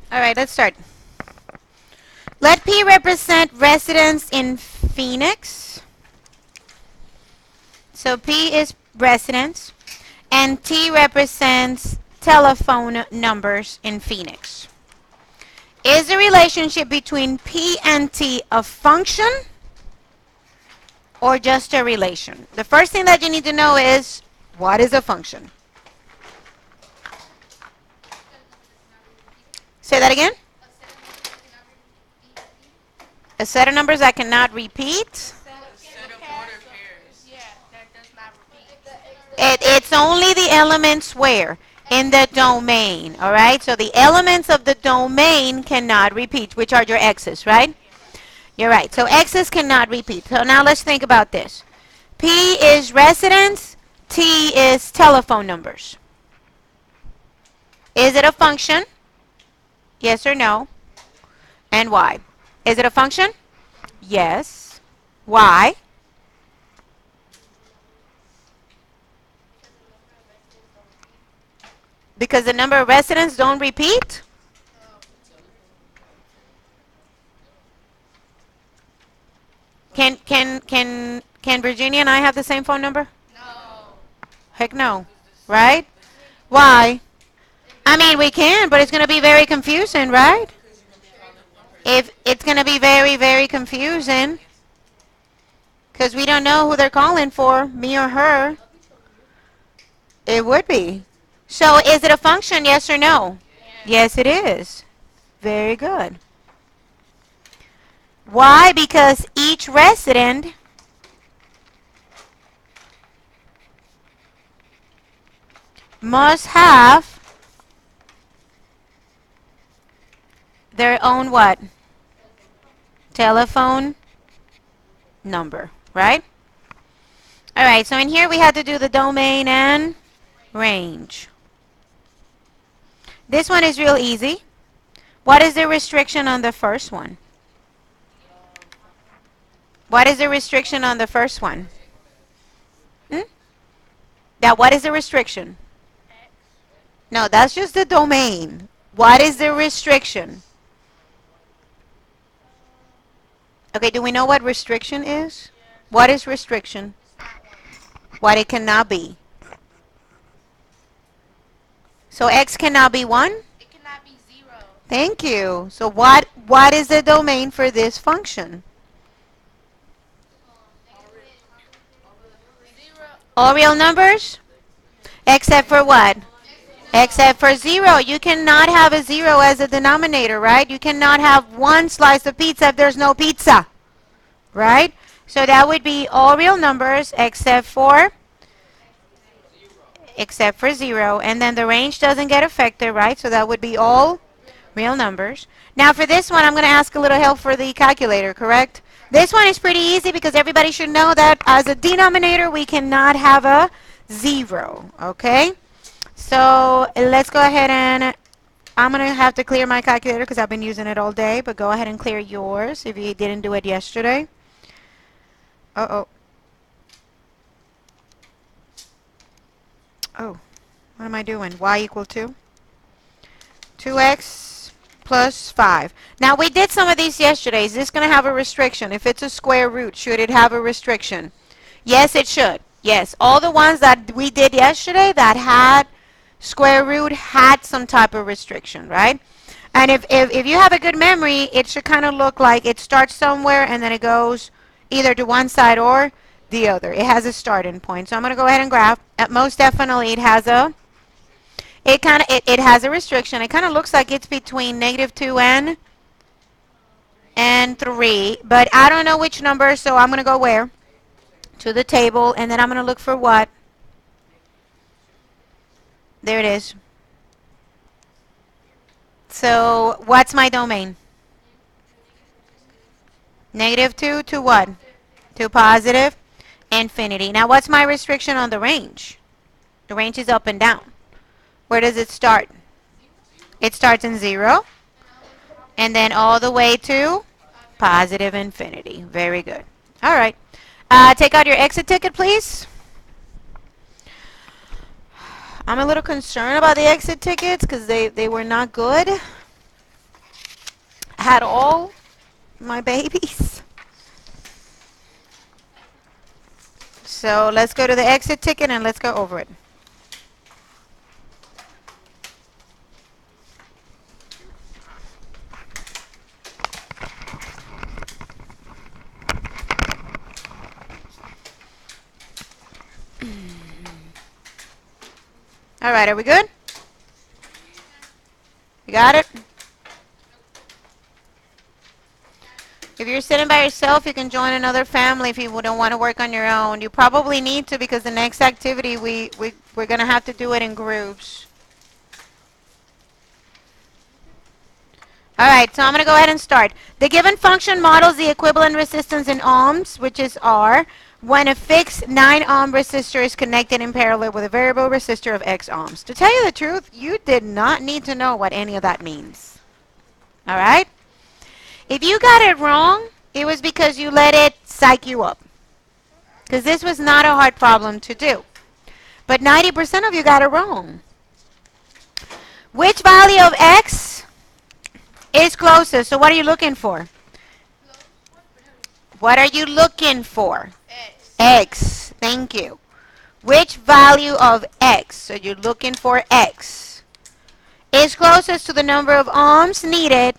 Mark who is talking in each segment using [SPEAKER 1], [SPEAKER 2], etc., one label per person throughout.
[SPEAKER 1] All right, let's start. Let P represent residence in Phoenix. So P is residence, and T represents telephone numbers in Phoenix. Is the relationship between P and T a function or just a relation? The first thing that you need to know is, what is a function? Say that again. A set of numbers that cannot repeat. It's only the elements where? In the domain, all right? So the elements of the domain cannot repeat, which are your x's, right? You're right. So x's cannot repeat. So now let's think about this. P is residence. T is telephone numbers. Is it a function? Yes or no? And why? Is it a function? Yes. Why? Because the number of residents don't repeat? Can Virginia and I have the same phone number? Heck no. Right? Why? I mean, we can, but it's going to be very confusing, right? If it's going to be very, very confusing because we don't know who they're calling for, me or her. It would be. So is it a function, yes or no? Yes, it is. Very good. Why? Because each resident must have their own what? Telephone number, right? All right, so in here we had to do the domain and range. This one is real easy. What is the restriction on the first one? What is the restriction on the first one? Now, what is the restriction? No, that's just the domain. What is the restriction? Okay, do we know what restriction is? What is restriction? What it cannot be. So x cannot be 1?
[SPEAKER 2] It cannot be 0.
[SPEAKER 1] Thank you. So what is the domain for this function? All real numbers? Except for what? Except for 0. You cannot have a 0 as a denominator, right? You cannot have one slice of pizza if there's no pizza, right? So that would be all real numbers except for 0. And then the range doesn't get affected, right? So that would be all real numbers. Now for this one, I'm going to ask a little help for the calculator, correct? This one is pretty easy because everybody should know that as a denominator, we cannot have a 0, okay? So let's go ahead and I'm going to have to clear my calculator because I've been using it all day, but go ahead and clear yours if you didn't do it yesterday. Uh-oh. Oh, what am I doing? Y equal to 2x plus 5. Now, we did some of these yesterday. Is this going to have a restriction? If it's a square root, should it have a restriction? Yes, it should. Yes, all the ones that we did yesterday that had square root had some type of restriction, right? And if you have a good memory, it should kind of look like it starts somewhere and then it goes either to one side or the other. It has a starting point. So I'm going to go ahead and graph. Most definitely it has a it has a restriction. It kind of looks like it's between -2 and 3, but I don't know which number, so I'm going to go where? To the table, and then I'm going to look for what? There it is. So what's my domain? -2 to what? To positive infinity. Now what's my restriction on the range? The range is up and down. Where does it start? It starts in 0 and then all the way to positive infinity. Very good. All right. Take out your exit ticket, please. I'm a little concerned about the exit tickets because they were not good. had all my babies. So let's go to the exit ticket and let's go over it. All right, are we good? You got it? If you're sitting by yourself, you can join another family if you don't want to work on your own. You probably need to because the next activity, we're going to have to do it in groups. All right, so I'm going to go ahead and start. The given function models the equivalent resistance in ohms, which is R, when a fixed 9 ohm resistor is connected in parallel with a variable resistor of X ohms. To tell you the truth, you did not need to know what any of that means. All right? If you got it wrong, it was because you let it psych you up. Because this was not a hard problem to do. But 90% of you got it wrong. Which value of X is closest? So what are you looking for? What are you looking for? X. Thank you. Which value of X? So you're looking for X. Is closest to the number of ohms needed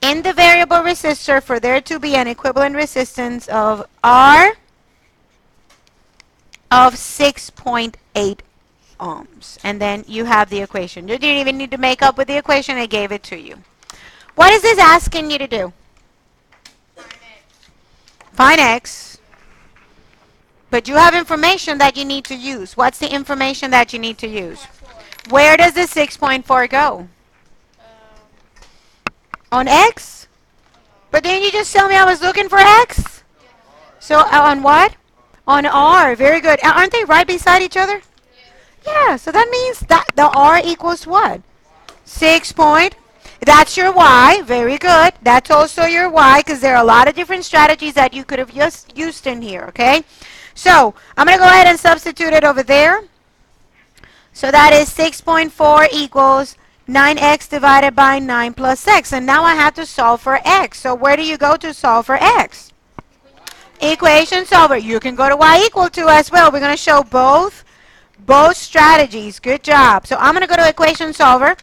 [SPEAKER 1] in the variable resistor for there to be an equivalent resistance of R of 6.8 ohms. And then you have the equation. You didn't even need to make up with the equation. I gave it to you. What is this asking you to do? Find X. But you have information that you need to use. What's the information that you need to use? Where does the 6.4 go? On X? But didn't you just tell me I was looking for X? So on what? On R. Very good. Aren't they right beside each other? Yeah, so that means that the R equals what? 6 point. That's your Y. Very good. That's also your Y because there are a lot of different strategies that you could have just used in here, okay? So I'm going to go ahead and substitute it over there. So that is 6.4 equals 9x divided by 9 plus x. And now I have to solve for x. So where do you go to solve for x? Equation solver. You can go to y equal to as well. We're going to show both strategies. Good job. So I'm going to go to equation solver.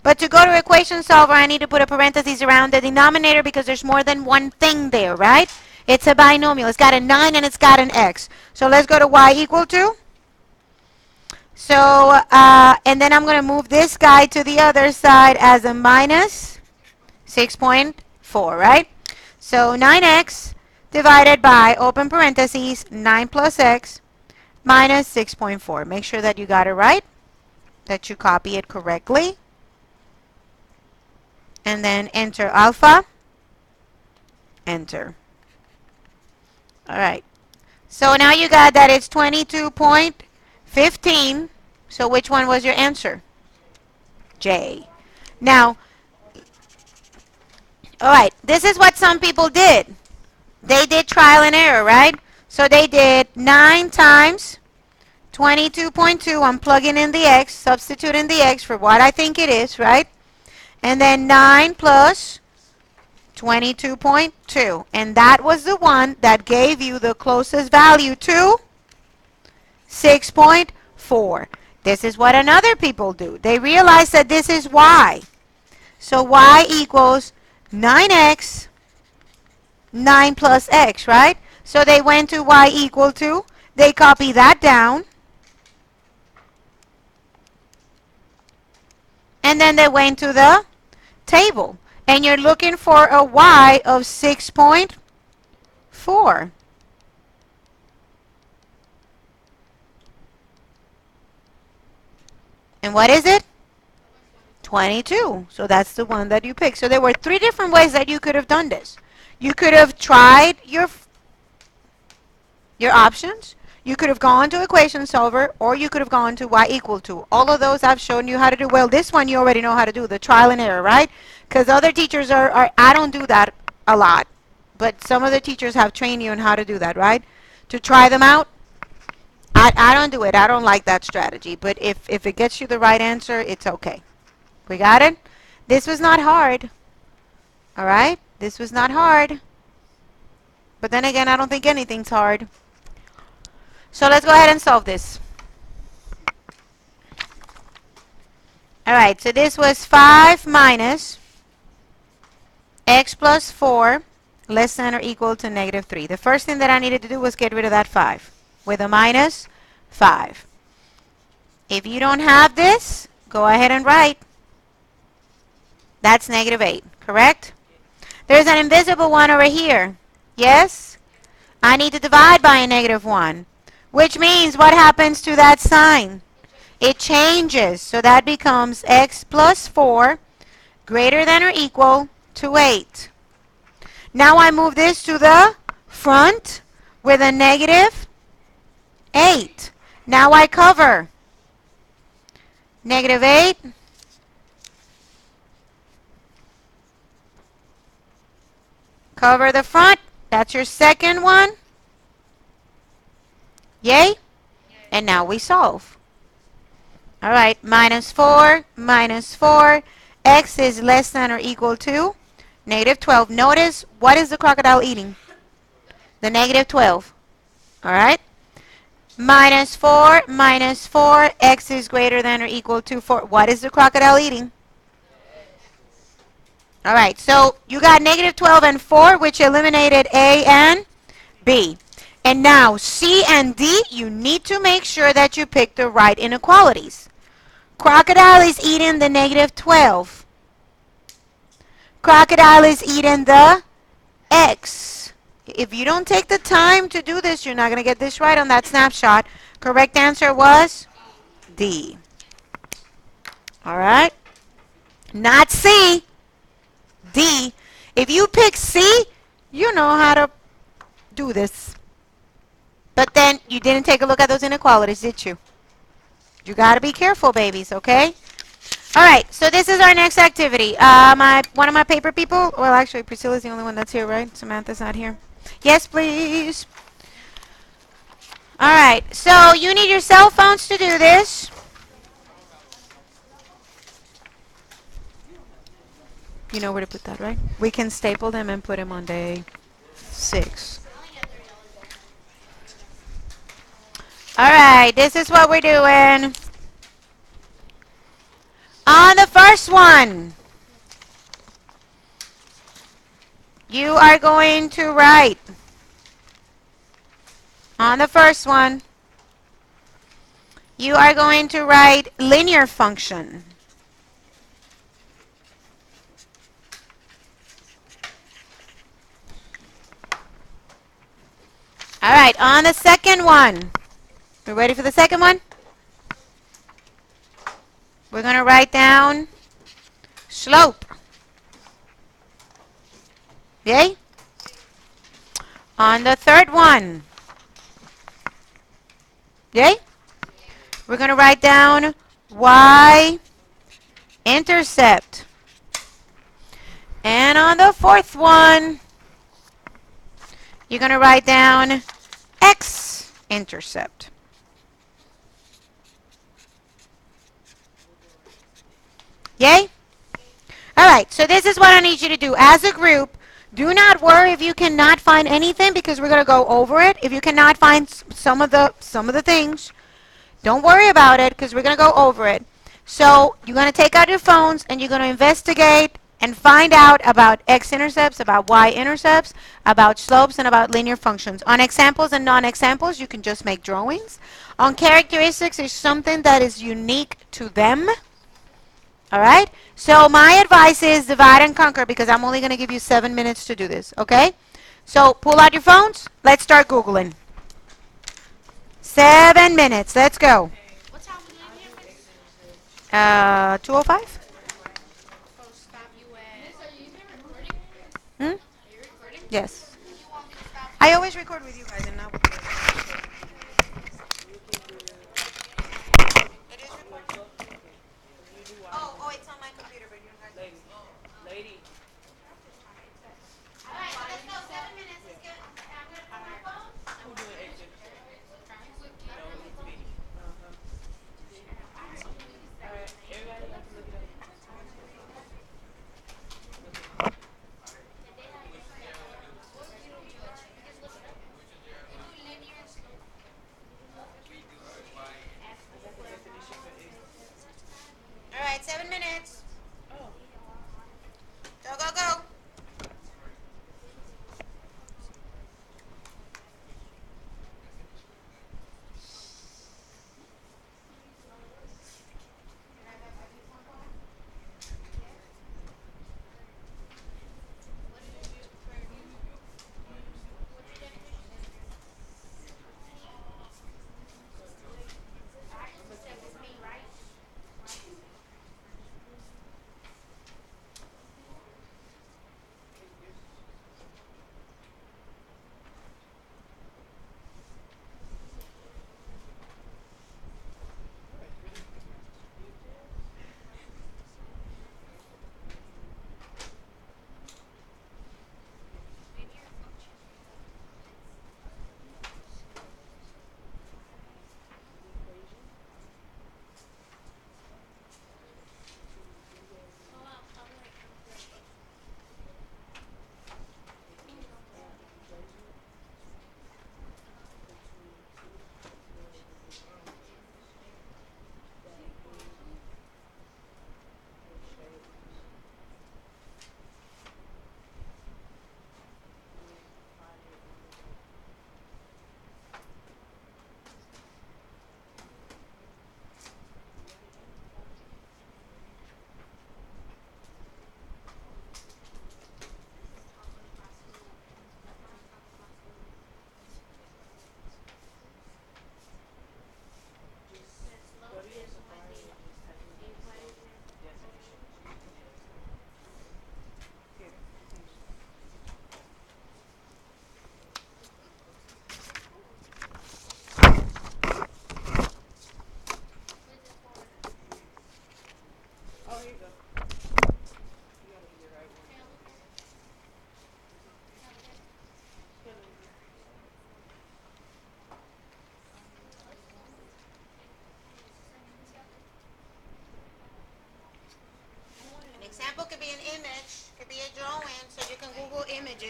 [SPEAKER 1] But to go to equation solver, I need to put a parenthesis around the denominator because there's more than one thing there, right? It's a binomial. It's got a 9 and it's got an x. So let's go to y equal to. So, and then I'm going to move this guy to the other side as a minus 6.4, right? So 9x divided by, open parentheses, 9 plus x minus 6.4. Make sure that you got it right, that you copy it correctly. And then enter alpha, enter. All right. So now you got that it's 22.15. So which one was your answer? J. Now, all right, this is what some people did. They did trial and error, right? So they did 9 times 22.2. I'm plugging in the x, substituting the x for what I think it is, right? And then 9 plus 22.2. And that was the one that gave you the closest value to 6.4. This is what another people do. They realize that this is y. So y equals 9x, 9 plus x, right? So they went to y equal to, they copy that down. And then they went to the table. And you're looking for a y of 6.4. And what is it? 22. So that's the one that you picked. So there were 3 different ways that you could have done this. You could have tried your options. You could have gone to equation solver, or you could have gone to y equal to. All of those I've shown you how to do. Well, this one you already know how to do, the trial and error, right? Because other teachers are, I don't do that a lot. But some other teachers have trained you on how to do that, right? To try them out. I don't do it. I don't like that strategy. But if it gets you the right answer, it's okay. We got it? This was not hard. All right? This was not hard. But then again, I don't think anything's hard. So let's go ahead and solve this. Alright, so this was 5 minus x plus 4 less than or equal to negative 3. The first thing that I needed to do was get rid of that 5 with a minus 5. If you don't have this, go ahead and write. That's negative 8, correct? There's an invisible 1 over here. Yes? I need to divide by a negative 1, which means what happens to that sign? It changes. So that becomes x plus 4 greater than or equal to 8. Now I move this to the front with a negative 8. Now I cover negative 8 cover the front. That's your second one. Yay? And now we solve. All right, minus 4, x is less than or equal to negative 12. Notice, what is the crocodile eating? The negative 12. All right? Minus 4, x is greater than or equal to 4. What is the crocodile eating? All right, so you got negative 12 and 4, which eliminated A and B. And now C and D, you need to make sure that you pick the right inequalities. Crocodile is eating the negative 12. Crocodile is eating the X. If you don't take the time to do this, you're not going to get this right on that snapshot. Correct answer was D. All right? Not C. D. If you pick C, you know how to do this. But then you didn't take a look at those inequalities, did you? You got to be careful, babies, okay? All right, so this is our next activity. One of my paper people, well, actually, Priscilla's the only one that's here, right? Samantha's not here. Yes, please. All right, so you need your cell phones to do this. You know where to put that, right? We can staple them and put them on day 6. All right, this is what we're doing. On the first one, you are going to write, on the first one, you are going to write linear function. All right, on the second one, we ready for the second one? We're going to write down slope. Yay? On the third one, yay? We're going to write down y-intercept. And on the fourth one, you're going to write down x-intercept. Yay? All right, so this is what I need you to do. As a group, do not worry if you cannot find anything because we're going to go over it. If you cannot find some of the things, don't worry about it because we're going to go over it. So you're going to take out your phones and you're going to investigate and find out about x-intercepts, about y-intercepts, about slopes, and about linear functions. On examples and non-examples, you can just make drawings. On characteristics, it's something that is unique to them. All right? So my advice is divide and conquer because I'm only going to give you 7 minutes to do this. Okay? So pull out your phones. Let's start Googling. 7 minutes. Let's go. 2:05? Hmm? Yes. I always record with you guys and not with you. It is recorded. Oh, it's on my computer, but you don't have to. Lady. All right, so let's go. 7 minutes. Let's get. I'm going to put my phone. Who doing extra? All right, everybody have to look it up.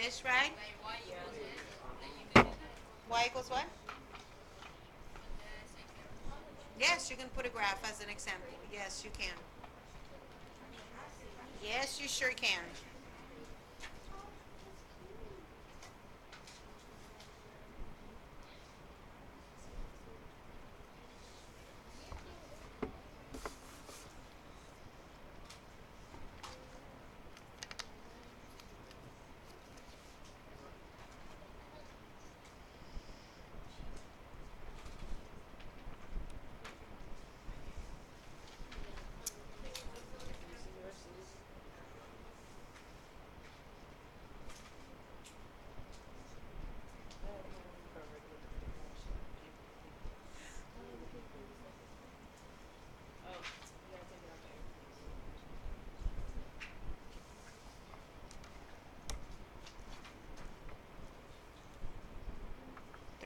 [SPEAKER 1] This, right? Y equals what? Yes, you can put a graph as an example. Yes, you can. Yes, you sure can.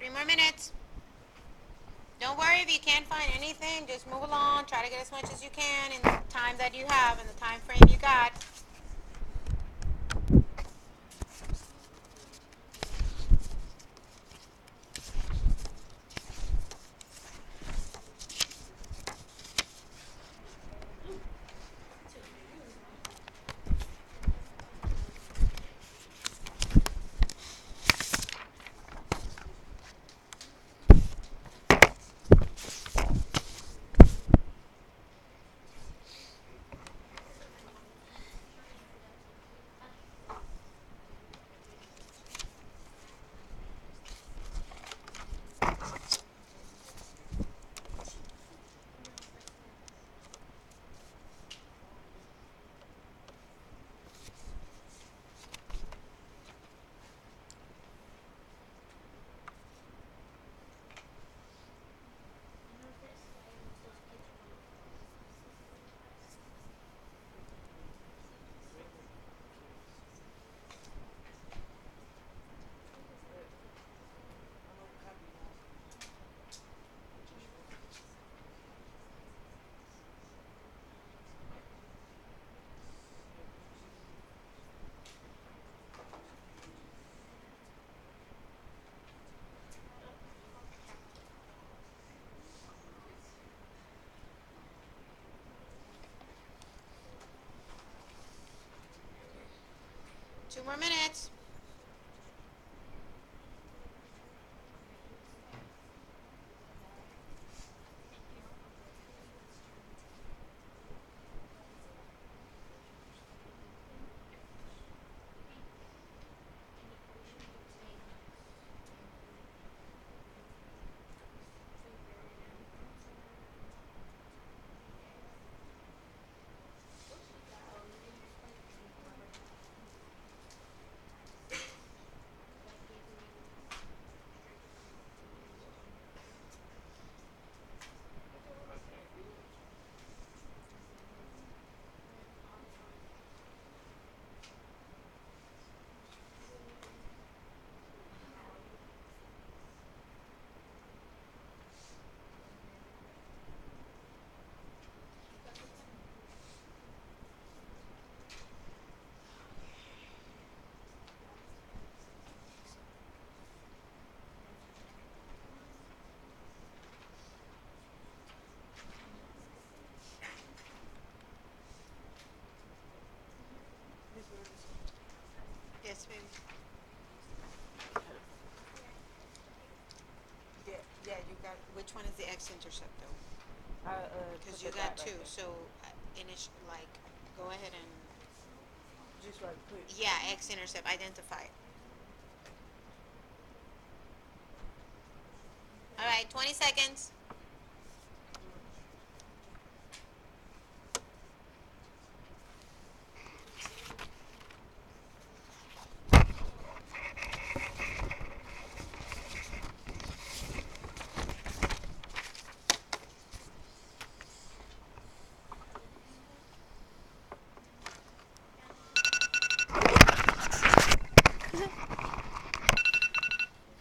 [SPEAKER 1] Three more minutes. Don't worry if you can't find anything. Just move along. Try to get as much as you can in the time that you have and the time frame you got. Two more minutes. Yes, baby. Yeah, you got. Which one is the x-intercept though? Because you got two. So, like, go ahead and. Just right quick. Yeah, x-intercept. Identify. All right, 20 seconds.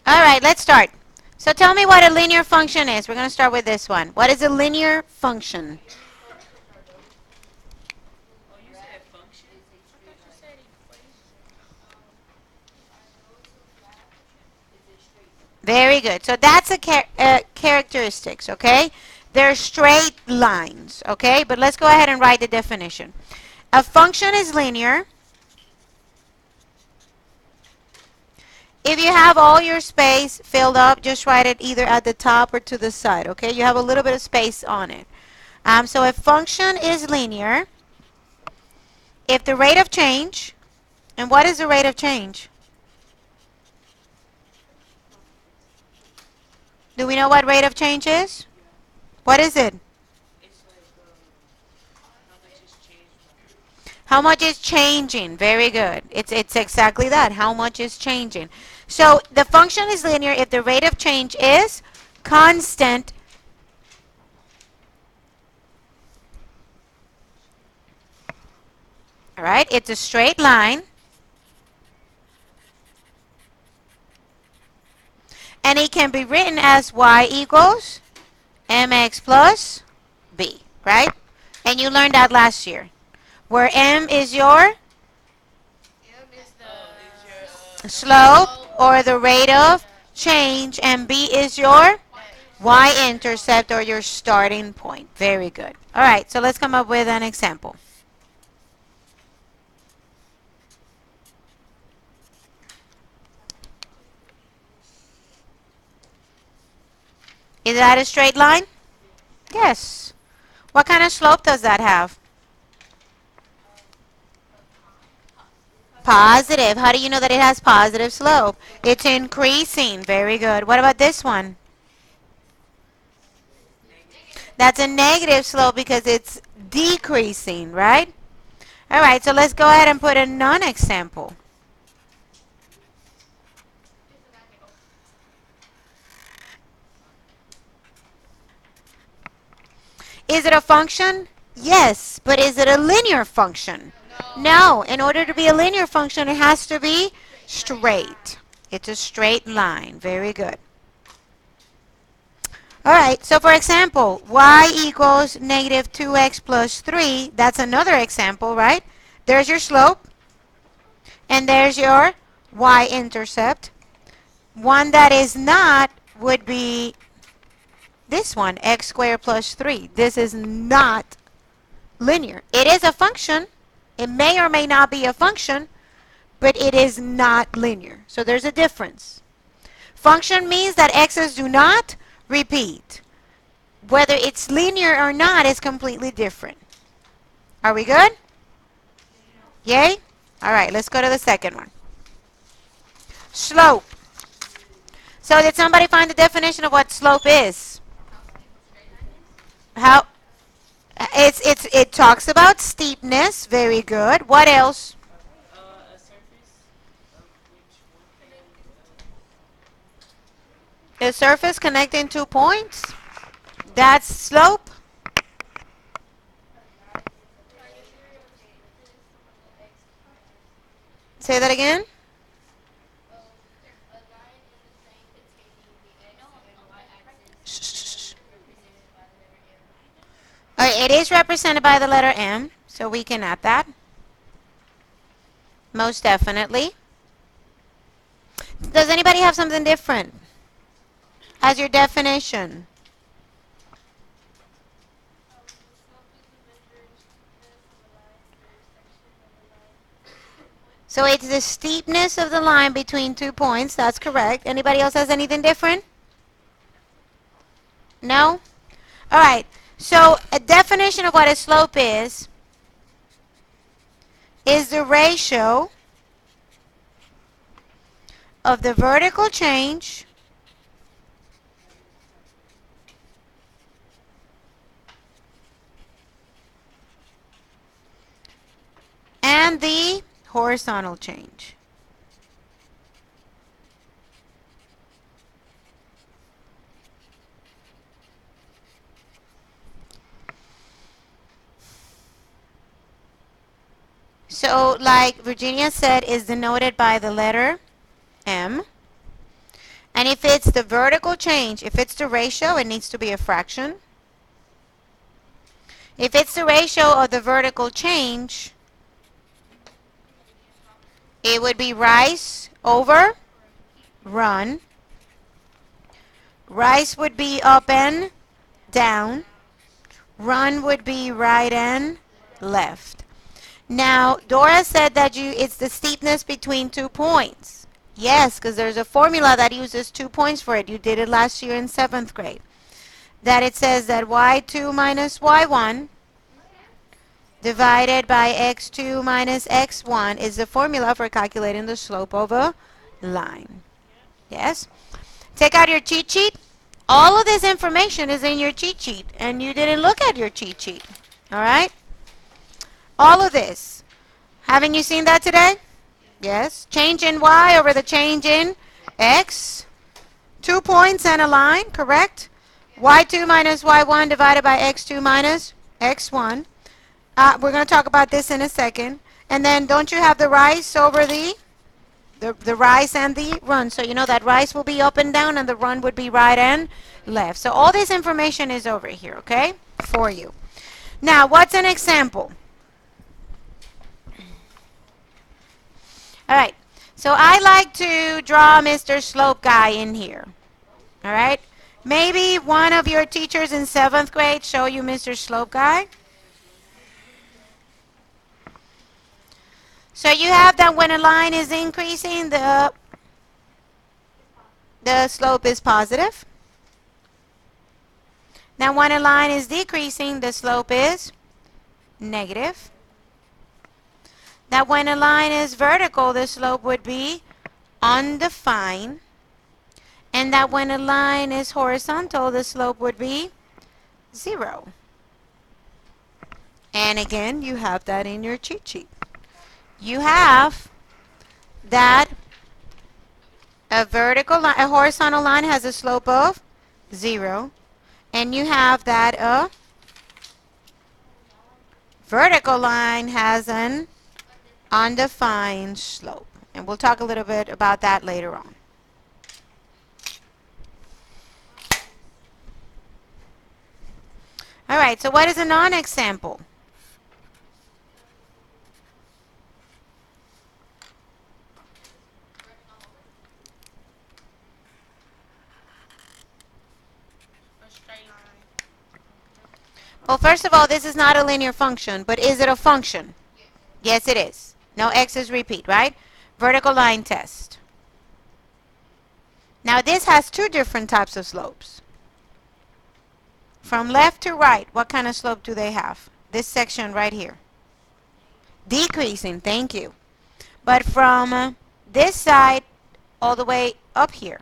[SPEAKER 1] All right, let's start. So tell me what a linear function is. We're going to start with this one. What is a linear function? Very good. So that's a characteristics, okay? They're straight lines, okay? But let's go ahead and write the definition. A function is linear if you have all your space filled up. Just write it either at the top or to the side, okay? You have a little bit of space on it. So a function is linear if the rate of change, and what is the rate of change? Do we know what rate of change is? What is it? How much is changing? Very good. It's exactly that. How much is changing? So the function is linear if the rate of change is constant. All right, it's a straight line. And it can be written as y equals mx plus b, right? And you learned that last year. Where m is your slope or the rate of change, and b is your y-intercept or your starting point. Very good. All right, so let's come up with an example. Is that a straight line? Yes. What kind of slope does that have? Positive. How do you know that it has positive slope? It's increasing. Very good. What about this one? That's a negative slope because it's decreasing, right? All right, so let's go ahead and put a non-example. Is it a function? Yes, but is it a linear function? No. In order to be a linear function, it has to be straight. It's a straight line. Very good. All right, so for example, y equals negative 2x plus 3. That's another example, right? There's your slope, and there's your y-intercept. One that is not would be this one, x squared plus 3. This is not linear. It is a function. It may or may not be a function, but it is not linear. So there's a difference. Function means that x's do not repeat. Whether it's linear or not is completely different. Are we good? Yay? All right, let's go to the second one. Slope. So did somebody find the definition of what slope is? How? It talks about steepness. Very good. What else? A surface connecting 2 points. That's slope. Say that again. It is represented by the letter M, so we can add that. Most definitely. Does anybody have something different as your definition? So it's the steepness of the line between 2 points. That's correct. Anybody else has anything different? No? All right. So a definition of what a slope is the ratio of the vertical change and the horizontal change. So, like Virginia said, is denoted by the letter M. And if it's the vertical change, if it's the ratio, it needs to be a fraction. If it's the ratio of the vertical change, it would be rise over run. Rise would be up and down. Run would be right and left. Now, Dora said that it's the steepness between 2 points. Yes, because there's a formula that uses 2 points for it. You did it last year in 7th grade. That it says that y2 minus y1 divided by x2 minus x1 is the formula for calculating the slope of a line. Yes? Take out your cheat sheet. All of this information is in your cheat sheet, and you didn't look at your cheat sheet. All right? All of this. Haven't you seen that today? Yes. Change in y over the change in x. 2 points and a line, correct? y2 minus y1 divided by x2 minus x1. We're going to talk about this in a second. And then don't you have the rise over the rise and the run? So you know that rise will be up and down and the run would be right and left. So all this information is over here, okay, for you. Now, what's an example? All right. So I like to draw Mr. Slope Guy in here. All right. Maybe one of your teachers in 7th grade show you Mr. Slope Guy. So you have that when a line is increasing, the slope is positive. Now when a line is decreasing, the slope is negative. That when a line is vertical, the slope would be undefined. And that when a line is horizontal, the slope would be 0. And again, you have that in your cheat sheet. You have that a horizontal line has a slope of 0. And you have that a vertical line has an undefined slope. And we'll talk a little bit about that later on. All right, so what is a non-example? Well, first of all, this is not a linear function, but is it a function? Yes, it is. No x's repeat, right? Vertical line test. Now, this has 2 different types of slopes. From left to right, what kind of slope do they have? This section right here. Decreasing, thank you. But from this side all the way up here,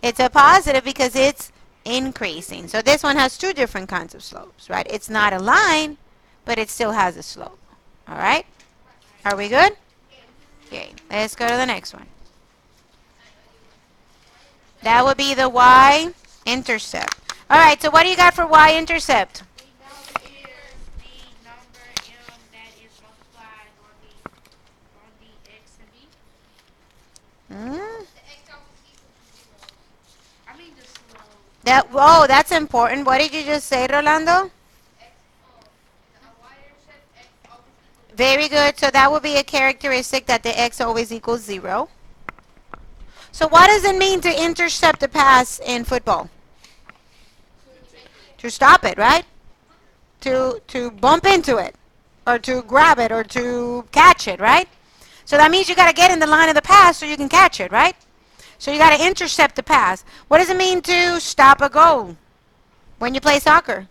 [SPEAKER 1] it's a positive because it's increasing. So this one has 2 different kinds of slopes, right? It's not a line, but it still has a slope. All right? Are we good? Okay, let's go to the next one. That would be the y-intercept. All right, so what do you got for y-intercept? Oh, that's important. What did you just say, Rolando? Very good. So that would be a characteristic that the x always equals 0. So what does it mean to intercept a pass in football? To stop it, right? To bump into it, or to grab it, or to catch it, right? So that means you got to get in the line of the pass so you can catch it, right? So you got to intercept the pass. What does it mean to stop a goal when you play soccer?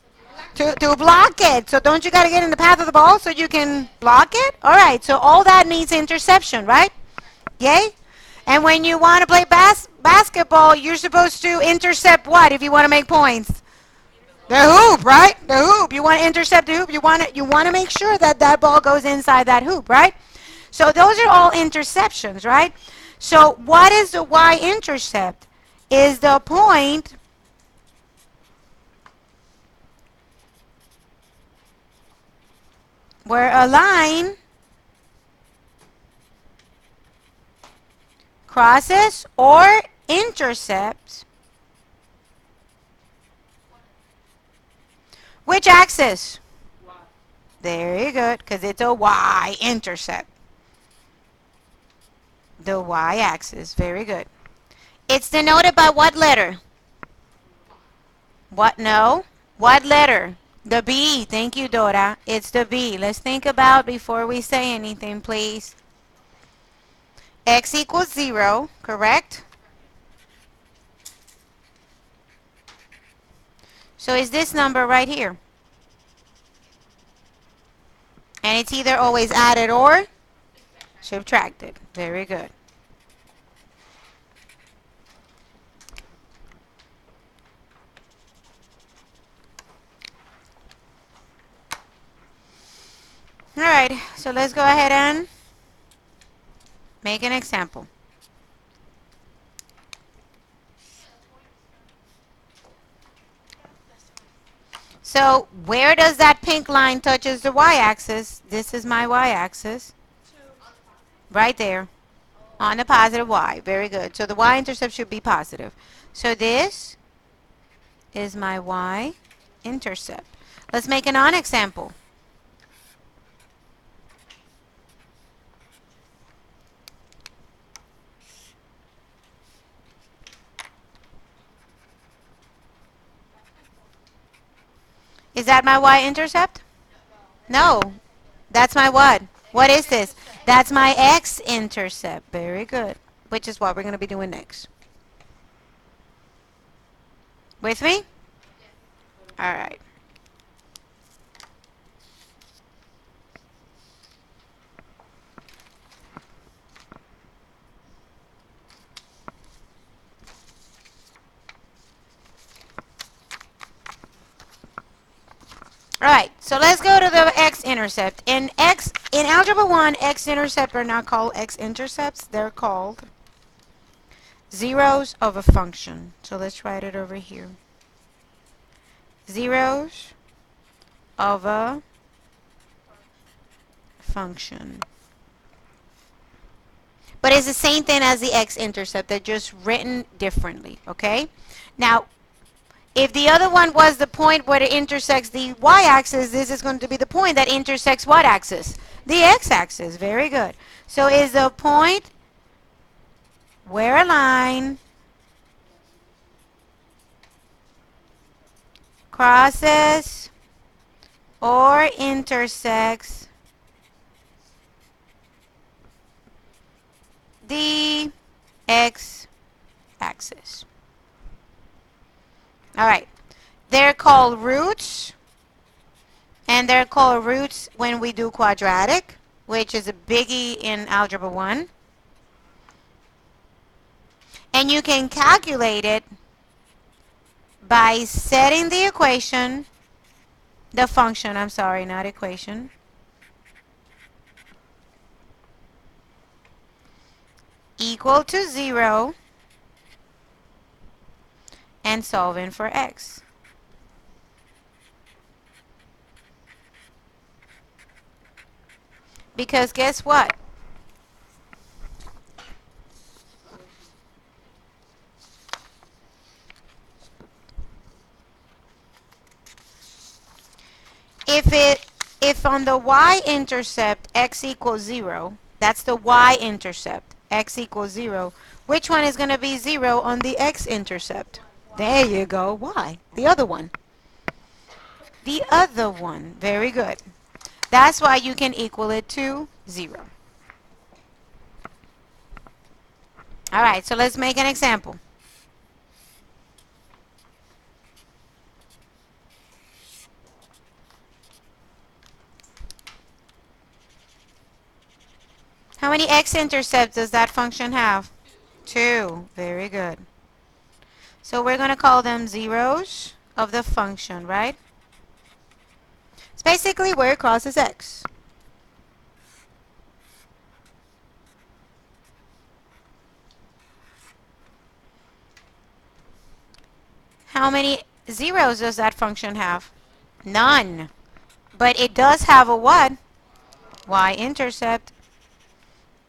[SPEAKER 1] To block it. So don't you got to get in the path of the ball so you can block it? All right, so all that needs interception, right? Yay? And when you want to play basketball, you're supposed to intercept what if you want to make points? The hoop, right? The hoop. You want to intercept the hoop. You want to make sure that that ball goes inside that hoop, right? So those are all interceptions, right? So what is the y-intercept? Is the point where a line crosses or intercepts which axis? Y. Very good, because it's a y-intercept. The y-axis. Very good. It's denoted by what letter? What? No. What letter? The B. Thank you, Dora. It's the B. Let's think about before we say anything, please. X equals 0, correct? So is this number right here. And it's either always added or subtracted. Very good. All right, so let's go ahead and make an example. So where does that pink line touches the y-axis? This is my y-axis. Right there. On the positive y. Very good. So the y-intercept should be positive. So this is my y-intercept. Let's make a non-example. Is that my y-intercept? No. That's my what? What is this? That's my x-intercept. Very good. Which is what we're going to be doing next. With me? All right. All right, so let's go to the x-intercept. In algebra 1, x-intercept are not called x-intercepts. They're called zeros of a function. So let's write it over here. Zeros of a function. But it's the same thing as the x-intercept. They're just written differently, okay? Now, if the other one was the point where it intersects the y-axis, this is going to be the point that intersects what axis? The x-axis. Very good. So is the point where a line crosses or intersects the x-axis. All right. They're called roots. And they're called roots when we do quadratic, which is a biggie in algebra 1. And you can calculate it by setting the equation, the function, I'm sorry, not equation, equal to 0 and solving for x. Because guess what? If on the y-intercept x equals 0, that's the y-intercept, x equals 0, which one is going to be 0 on the x-intercept? There you go. Why? The other one. The other one. Very good. That's why you can equal it to 0. All right, so let's make an example. How many x-intercepts does that function have? 2. Very good. So we're going to call them zeros of the function, right? It's basically where it crosses x. How many zeros does that function have? None. But it does have a what? Y-intercept.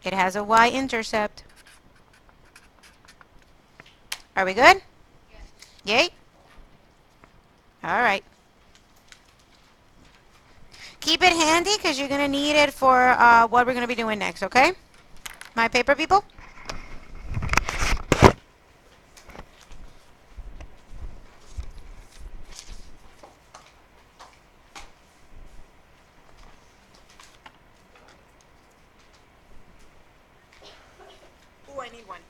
[SPEAKER 1] It has a y-intercept. Are we good? Yay? All right. Keep it handy because you're going to need it for what we're going to be doing next, okay? My paper people? one.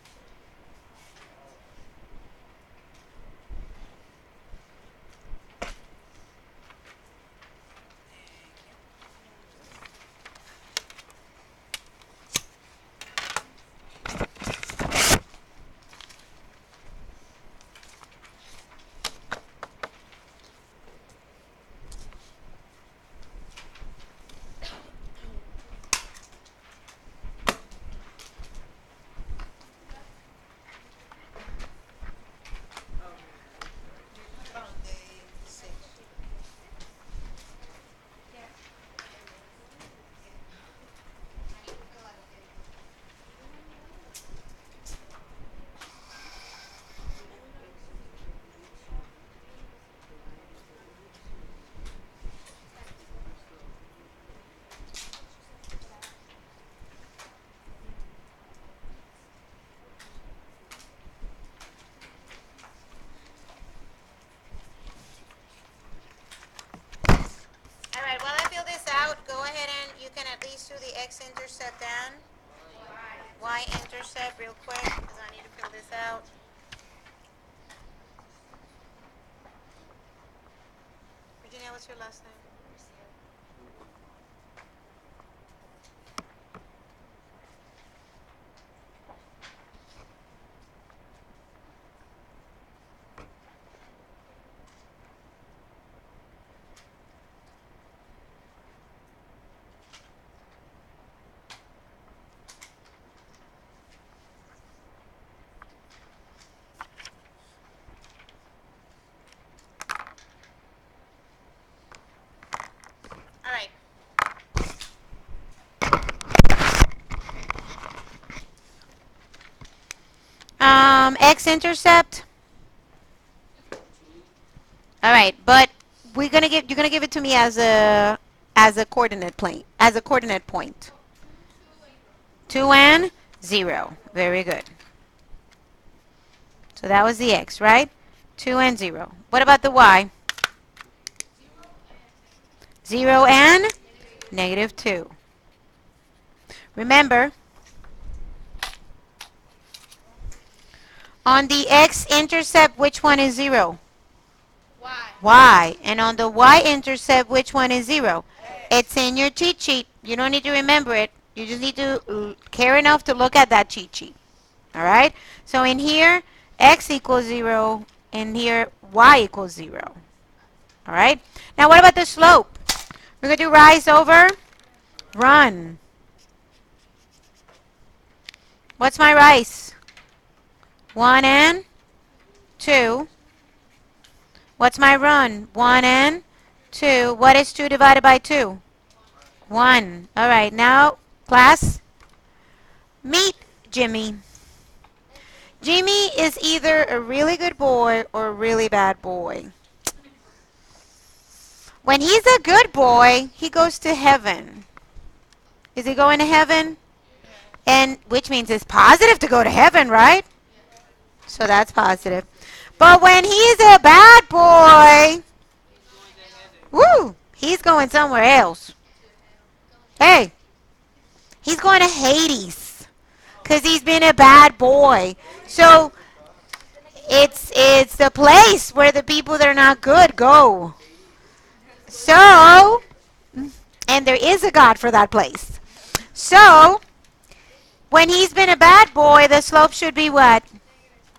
[SPEAKER 1] All right, while I fill this out, go ahead and you can at least do the x-intercept and y-intercept real quick, because I need to fill this out. Virginia, what's your last name? All right. X-intercept. All right, but you're gonna give it to me as a coordinate plane, as a coordinate point. 2 and 0. Very good. So that was the x, right? 2 and 0. What about the y? 0 and -2. Remember, on the x-intercept, which one is 0? Y. And on the y-intercept, which one is 0? It's in your cheat sheet. You don't need to remember it. You just need to care enough to look at that cheat sheet. All right? So in here, x equals 0. In here, y equals 0. All right? Now what about the slope? We're going to do rise over run. What's my rise? 1 and 2. What's my run? 1 and 2. What is 2 divided by 2? 1. All right, now, class, meet Jimmy. Jimmy is either a really good boy or a really bad boy. When he's a good boy, he goes to heaven. Is he going to heaven? And which means it's positive to go to heaven, right? So that's positive. But when he's a bad boy, woo, he's going somewhere else. Hey, he's going to Hades because he's been a bad boy. So it's the place where the people that are not good go. So, and there is a God for that place. So, when he's been a bad boy, the slope should be what?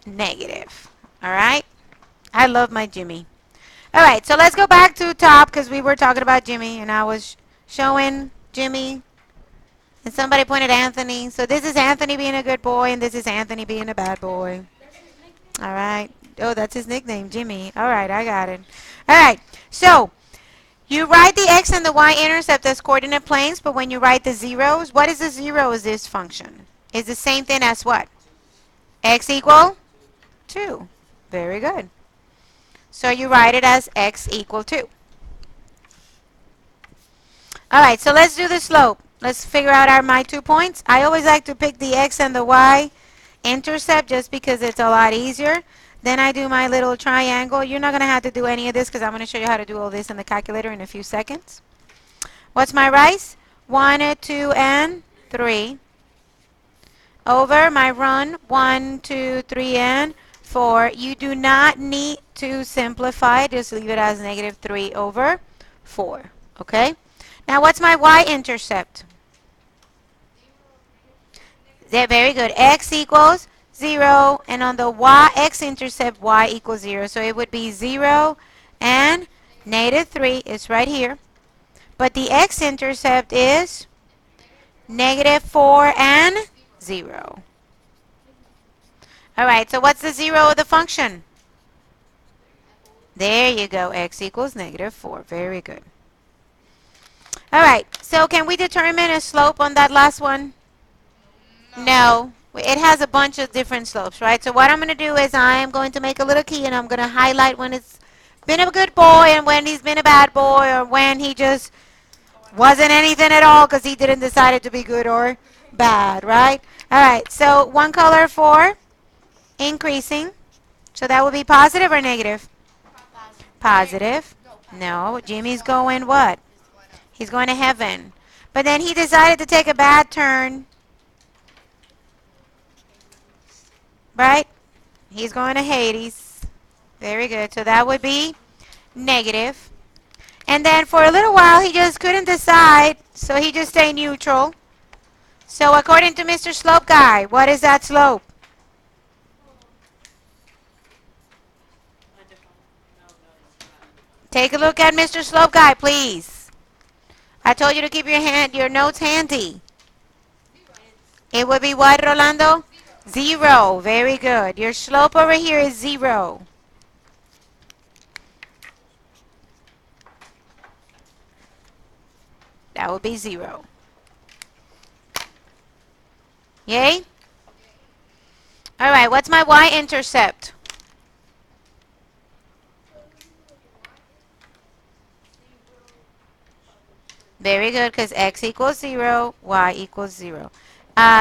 [SPEAKER 1] Negative. All right? I love my Jimmy. All right, so let's go back to top because we were talking about Jimmy, and I was showing Jimmy, and somebody pointed Anthony. So this is Anthony being a good boy, and this is Anthony being a bad boy. All right. Oh, that's his nickname, Jimmy. All right, I got it. All right, so you write the x and the y-intercept as coordinate planes, but when you write the zeros, what is the zero is this function? It's the same thing as what? X equal 2. Very good. So you write it as x equal 2. All right, so let's do the slope. Let's figure out my 2 points. I always like to pick the x and the y-intercept just because it's a lot easier. Then I do my little triangle. You're not going to have to do any of this because I'm going to show you how to do all this in the calculator in a few seconds. What's my rise? 1, 2, and 3. over my run 1, 2, 3, and 4. You do not need to simplify. Just leave it as negative 3 over 4. Okay? Now what's my y-intercept? Very good. X equals 0. And on the x-intercept, y equals 0. So it would be 0 and negative 3. It's right here. But the x-intercept is negative 4 and 0. All right, so what's the 0 of the function? There you go. X equals negative 4. Very good. All right, so can we determine a slope on that last one? No. It has a bunch of different slopes, right? So what I'm going to do is I am going to make a little key and I'm going to highlight when it's been a good boy and when he's been a bad boy or when he just wasn't anything at all because he didn't decide to be good or bad, right? All right, so one color for increasing. So that would be positive or negative? Positive. No, Jimmy's going what? He's going to heaven. But then he decided to take a bad turn, right? He's going to Hades. Very good. So that would be negative. And then for a little while, he just couldn't decide, so he just stayed neutral. So according to Mr. Slope Guy, what is that slope? Take a look at Mr. Slope Guy, please. I told you to keep your notes handy. It would be what, Rolando? 0. Very good. Your slope over here is 0. That would be 0. Yay? All right, what's my y-intercept? Very good, because x equals 0, y equals 0.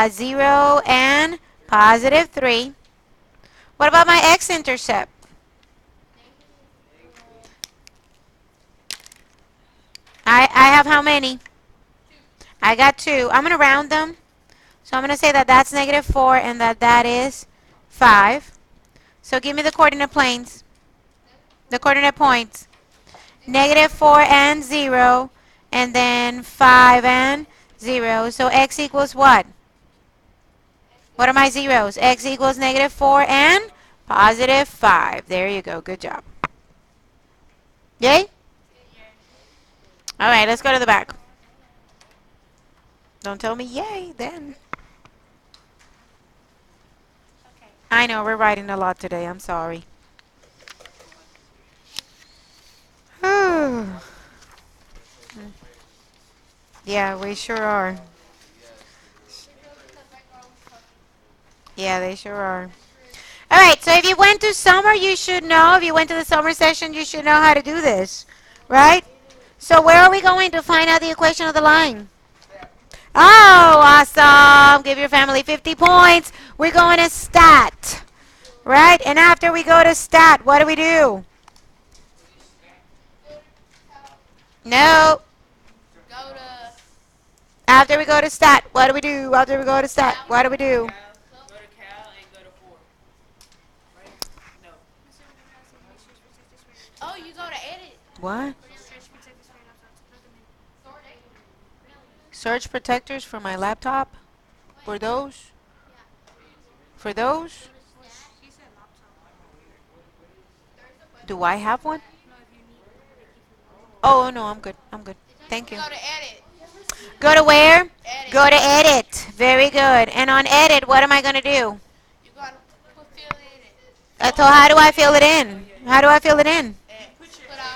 [SPEAKER 1] 0 and positive 3. What about my x-intercept? I have how many? I got 2. I'm going to round them. So I'm going to say that that's negative 4 and that that is 5. So give me the coordinate planes. The coordinate points. Negative 4 and 0. And then 5 and 0. So x equals what? What are my zeros? X equals negative 4 and positive 5. There you go. Good job. Yay? All right, let's go to the back. Don't tell me yay then. I know, we're writing a lot today. I'm sorry. Yeah, we sure are. Yeah, they sure are. All right, so if you went to summer, you should know. If you went to the summer session, you should know how to do this, right? So where are we going to find out the equation of the line? Oh, awesome. Give your family 50 points. We're going to stat, right? And after we go to stat, what do we do? No. After we go to stat, what do we do? After we go to stat, what do we do?
[SPEAKER 2] Oh, you go to edit.
[SPEAKER 1] What? Surge protectors for my laptop? For those? For those? Do I have one? Oh, no, I'm good. I'm good. Thank you.
[SPEAKER 2] Go to edit.
[SPEAKER 1] Go to where?
[SPEAKER 2] Edit.
[SPEAKER 1] Go to edit. Very good. And on edit, what am I going to do?
[SPEAKER 2] You gotta fill it.
[SPEAKER 1] So how do I fill it in? How do I fill it in?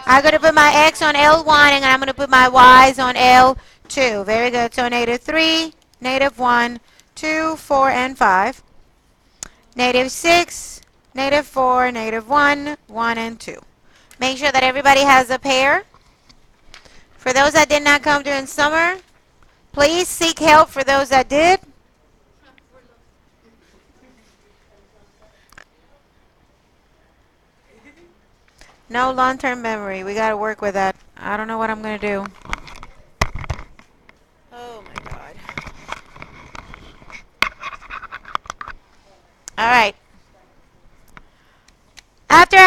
[SPEAKER 1] I'm going to put my X on L1 and I'm going to put my Y's on L2. Very good. So negative 3, negative 1, 2, 4, and 5. Negative 6, negative 4, negative 1, 1, and 2. Make sure that everybody has a pair. For those that did not come during summer, please seek help for those that did. No long-term memory. We got to work with that. I don't know what I'm going to do. Oh, my God.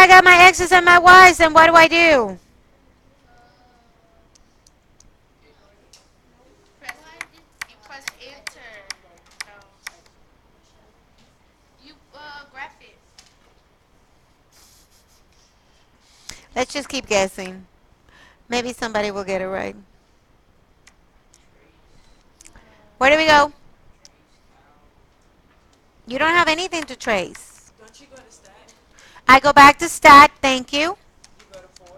[SPEAKER 1] I got my x's and my y's, then what do I do?
[SPEAKER 2] Press, you press enter. No. You grab it.
[SPEAKER 1] Let's just keep guessing. Maybe somebody will get it right. Where do we go? You don't have anything to trace.
[SPEAKER 3] Don't you go to stat?
[SPEAKER 1] I go back to stat, thank you.
[SPEAKER 3] You go to 4?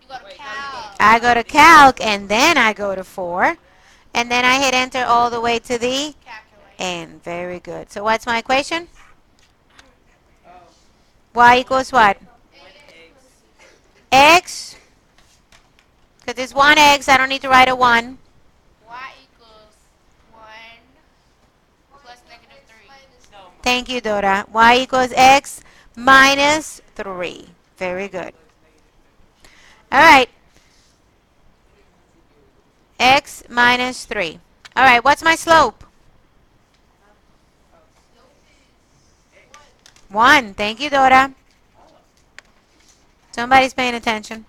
[SPEAKER 2] You go to
[SPEAKER 3] Wait, no,
[SPEAKER 2] calc.
[SPEAKER 1] I go to calc, and then I go to 4. And then I hit enter all the way to the
[SPEAKER 2] Calculate.
[SPEAKER 1] end. Very good. So what's my equation?
[SPEAKER 3] Oh,
[SPEAKER 1] Y equals what?
[SPEAKER 3] 1x.
[SPEAKER 1] X. Because it's 1x, I don't need to write a 1.
[SPEAKER 2] Y equals 1 plus negative 3.
[SPEAKER 3] No,
[SPEAKER 1] Thank you, Dora. Y equals x minus 3. Very good. All right. X minus 3. All right, what's my slope? 1. Thank you, Dora. Somebody's paying attention.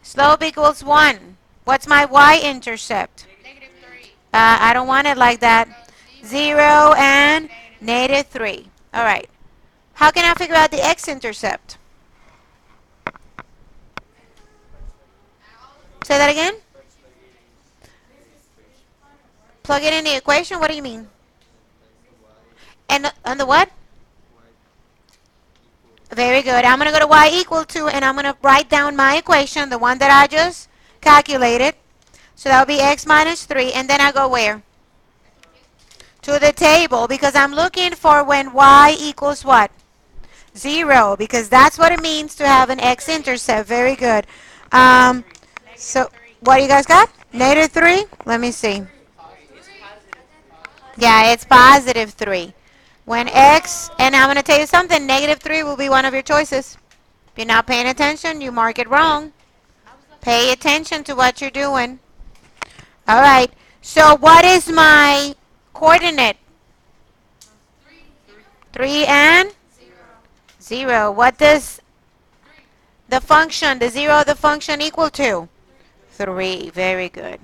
[SPEAKER 1] Slope equals 1. What's my y-intercept?
[SPEAKER 2] Negative 3.
[SPEAKER 1] I don't want it like that. 0 and negative 3. All right. How can I figure out the x-intercept? Say that again? Plug it in the equation? What do you mean? And the what? Very good. I'm going to go to y equal to, and I'm going to write down my equation, the one that I just calculated. So that will be x minus 3, and then I go where? To the table, because I'm looking for when y equals what? 0, because that's what it means to have an x-intercept. Very good. So, what do you guys got? Negative 3? Let me see.
[SPEAKER 3] it's positive.
[SPEAKER 1] Yeah, it's positive 3. When x, and I'm going to tell you something, negative 3 will be one of your choices. If you're not paying attention, you mark it wrong. Pay attention to what you're doing. All right. So what is my coordinate? 3 and 0. What does the function, the 0 of the function equal to? 3. Very good.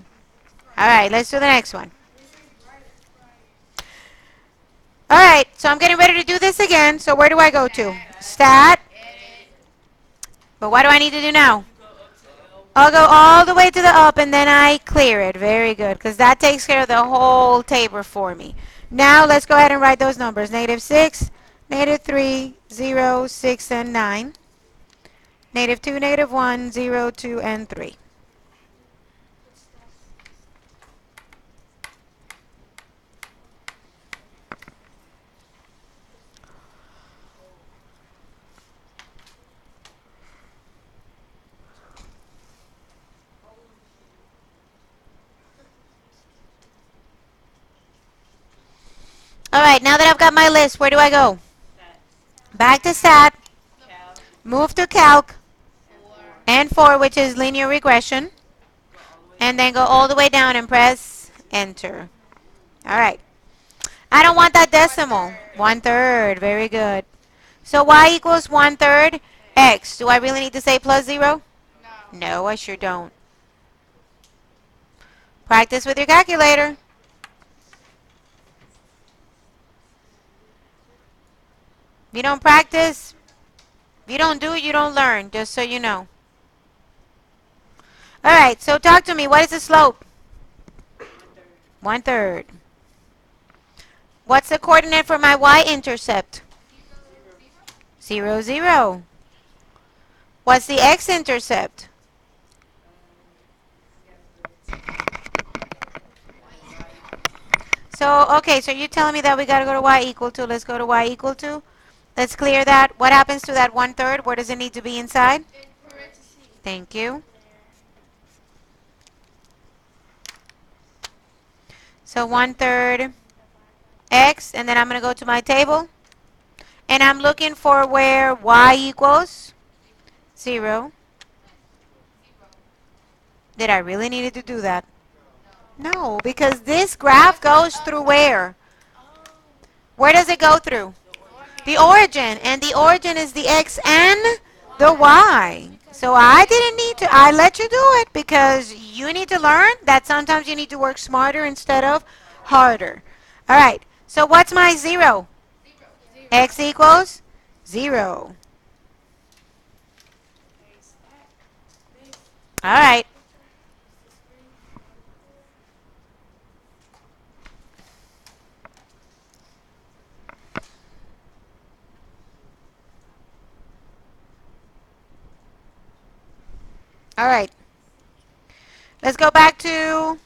[SPEAKER 1] All right, let's do the next one. All right, so I'm getting ready to do this again. So where do I go to? Stat. But what do I need to do now? I'll go all the way to the up, and then I clear it. Very good, because that takes care of the whole table for me. Now let's go ahead and write those numbers. Negative 6, negative 3, 0, 6, and 9. Negative 2, negative 1, 0, 2, and 3. All right, now that I've got my list, where do I go? Back to stat,
[SPEAKER 3] Cal,
[SPEAKER 1] move to calc,
[SPEAKER 2] 4.
[SPEAKER 1] and 4, which is linear regression, and then go all the way down and press enter. All right. I don't want that decimal. 1/3. Very good. So y equals 1/3 x. Do I really need to say plus 0?
[SPEAKER 2] No.
[SPEAKER 1] No, I sure don't. Practice with your calculator. If you don't practice, if you don't do it, you don't learn, just so you know. All right, so talk to me. What is the slope? 1/3. What's the coordinate for my y-intercept? 0, 0. What's the x-intercept? So, okay, so you're telling me that we got to go to y equal to. Let's go to y equal to. Let's clear that. What happens to that 1/3? Where does it need to be inside? Thank you. So 1/3 x, and then I'm going to go to my table. And I'm looking for where y equals 0. Did I really need to do that? No, because this graph goes through where? Where does it go through? The origin. And the origin is the x and the y. So I didn't need to. I let you do it because you need to learn that sometimes you need to work smarter instead of harder. All right. So what's my 0? X equals 0. All right. All right. Let's go back to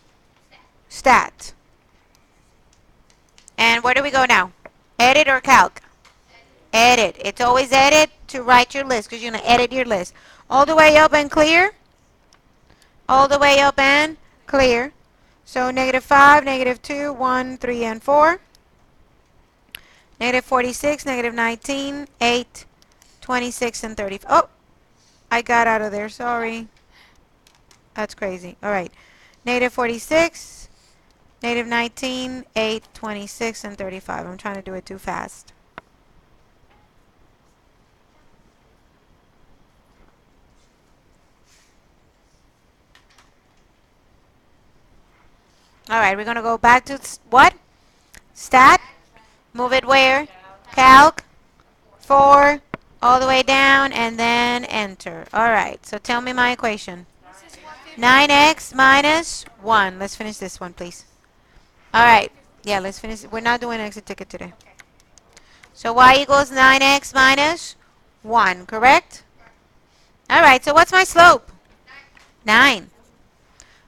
[SPEAKER 1] stat. And where do we go now? Edit or calc? Edit. It's always edit to write your list because you're going to edit your list. All the way up and clear. All the way up and clear. So -5, -2, 1, 3, and 4. -46, -19, 8, 26, and 30. Oh, I got out of there. Sorry. That's crazy. All right. -46, -19, 8, 26, and 35. I'm trying to do it too fast. All right, we're going to go back to what? Stat. Move it where? Calc. 4. All the way down and then enter. All right, so tell me my equation. 9x minus 1. Let's finish this one, please. All right. Yeah, let's finish. We're not doing exit ticket today. So y equals 9x minus 1, correct? All right, so what's my slope? 9.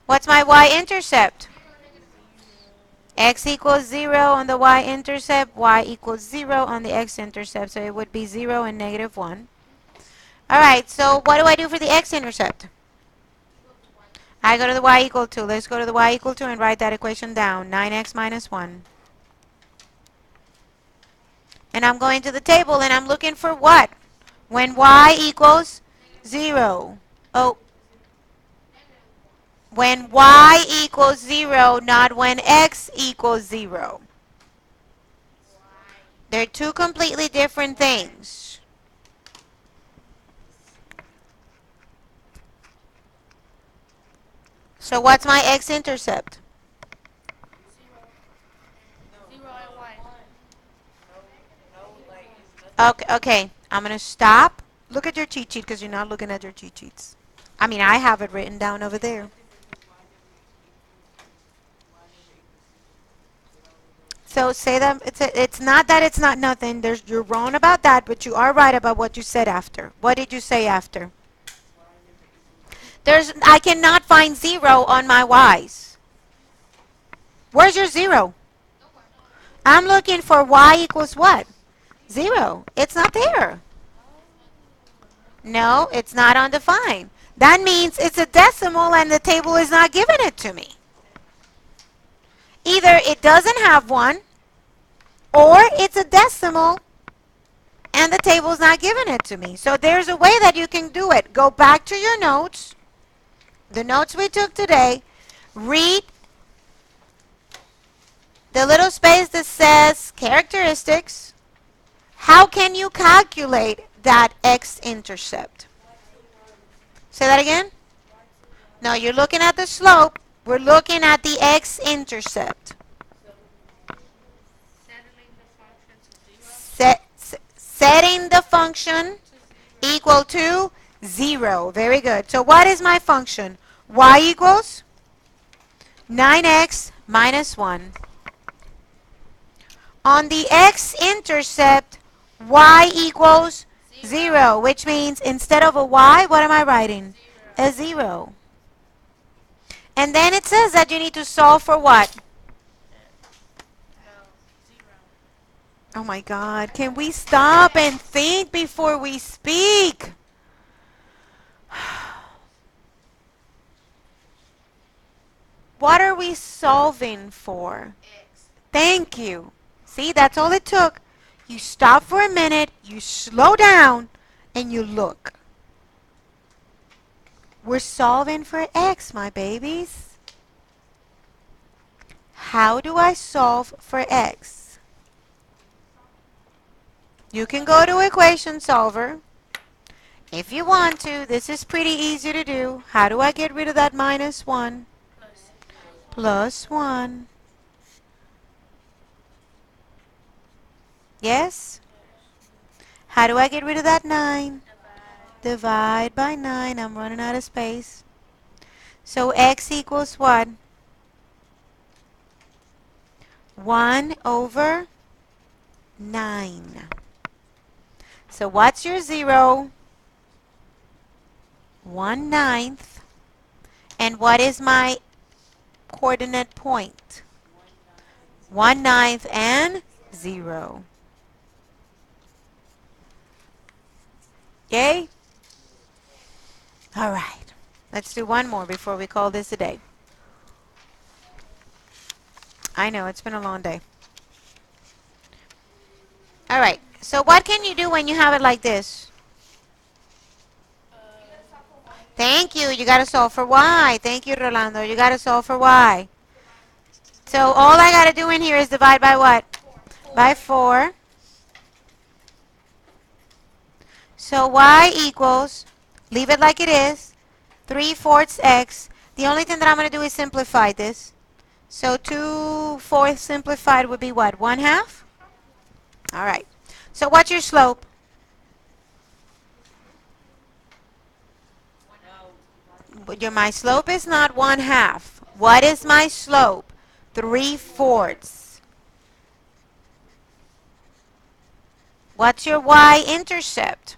[SPEAKER 1] What's my y-intercept? X equals 0 on the y-intercept, y equals 0 on the x-intercept, so it would be 0 and -1. All right, so what do I do for the x-intercept? I go to the y equal to. Let's go to the y equal to and write that equation down. 9x minus 1. And I'm going to the table and I'm looking for what? When y equals 0. Oh. When y equals 0, not when x equals 0. They're two completely different things. So what's my x-intercept?
[SPEAKER 2] 0 and 1.
[SPEAKER 1] Okay. I'm going to stop. Look at your cheat sheet because you're not looking at your cheat sheets. I mean, I have it written down over there. So say that it's not that it's not nothing. You're wrong about that, but you are right about what you said after. What did you say after? I cannot find 0 on my y's. Where's your 0? I'm looking for y equals what? 0. It's not there. No, it's not undefined. That means it's a decimal and the table is not giving it to me. Either it doesn't have one, or it's a decimal and the table's not giving it to me. So there's a way that you can do it. Go back to your notes, the notes we took today, read the little space that says characteristics. How can you calculate that x-intercept? Say that again? No, you're looking at the slope. We're looking at the x-intercept. Setting the function equal to 0. Very good. So what is my function? Y equals 9x minus 1. On the x-intercept, y equals 0, which means instead of a y, what am I writing? A 0. And then it says that you need to solve for what? Oh my God, can we stop and think before we speak? What are we solving for? Thank you. See, that's all it took. You stop for a minute, you slow down, and you look. We're solving for x, my babies. How do I solve for x? You can go to equation solver if you want to. This is pretty easy to do. How do I get rid of that minus 1?
[SPEAKER 2] Plus
[SPEAKER 1] Plus 1. Yes? How do I get rid of that 9?
[SPEAKER 2] divide.
[SPEAKER 1] Divide by 9. I'm running out of space. So x equals what? 1 over 9. So what's your 0? 1/9. And what is my coordinate point? 1/9 and 0. Yay? All right. Let's do one more before we call this a day. I know, it's been a long day. All right. So what can you do when you have it like this? Thank you. You got to solve for y. Thank you, Rolando. You got to solve for y. So all I got to do in here is divide by what? By 4. So y equals, leave it like it is, 3/4 x. The only thing that I'm going to do is simplify this. So 2/4 simplified would be what? 1/2? All right. So what's your slope? My slope is not 1/2. What is my slope? 3/4. What's your y-intercept?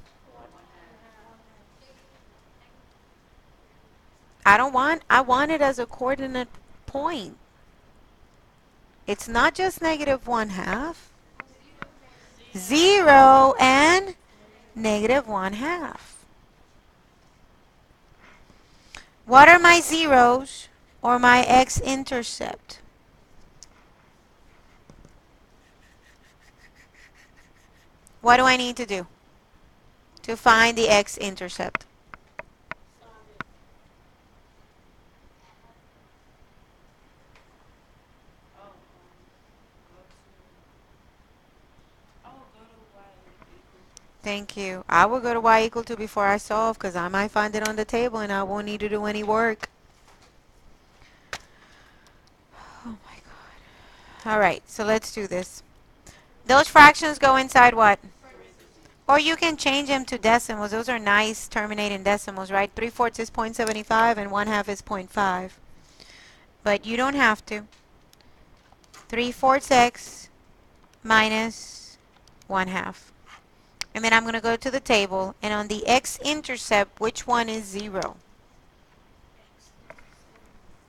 [SPEAKER 1] I want it as a coordinate point. It's not just negative 1/2. 0 and negative 1/2. What are my zeros or my x-intercept? What do I need to do to find the x-intercept? Thank you. I will go to y equal to before I solve because I might find it on the table and I won't need to do any work. Oh my God. All right, so let's do this. Those fractions go inside what? Or you can change them to decimals. Those are nice terminating decimals, right? 3/4 is 0.75 and 1/2 is 0.5. But you don't have to. 3/4 x minus 1/2. And then I'm going to go to the table, and on the x-intercept, which one is 0?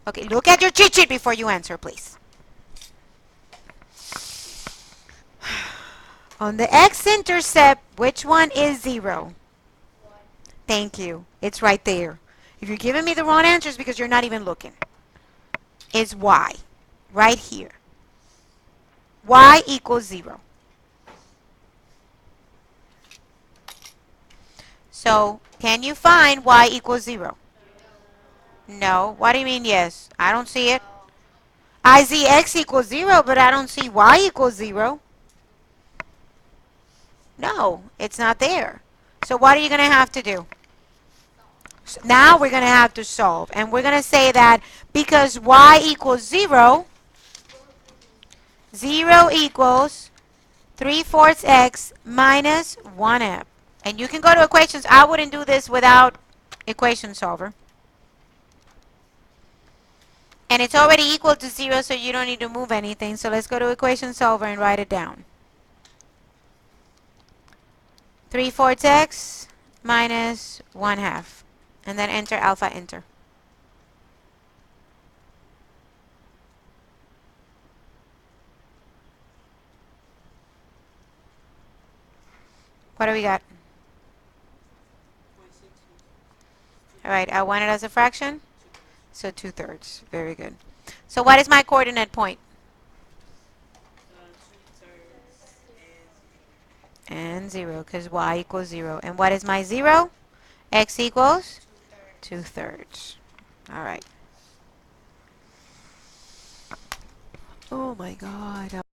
[SPEAKER 1] Okay, look at your cheat sheet before you answer, please. On the x-intercept, which one is 0? Thank you. It's right there. If you're giving me the wrong answers because you're not even looking. It's y. Right here. Y equals 0. So, can you find y equals 0? No. What do you mean yes? I don't see it. I see x equals 0, but I don't see y equals 0. No, it's not there. So what are you going to have to do? So now we're going to have to solve. And we're going to say that because y equals 0, 0 equals 3/4 x minus 1/2. And you can go to equations. I wouldn't do this without equation solver. And it's already equal to 0, so you don't need to move anything. So let's go to equation solver and write it down. 3/4 x minus 1/2. And then enter alpha, enter. What do we got? All right, I want it as a fraction. So 2/3. Very good. So what is my coordinate point? And 0, because y equals 0. And what is my 0? X equals 2/3. All right. Oh my God.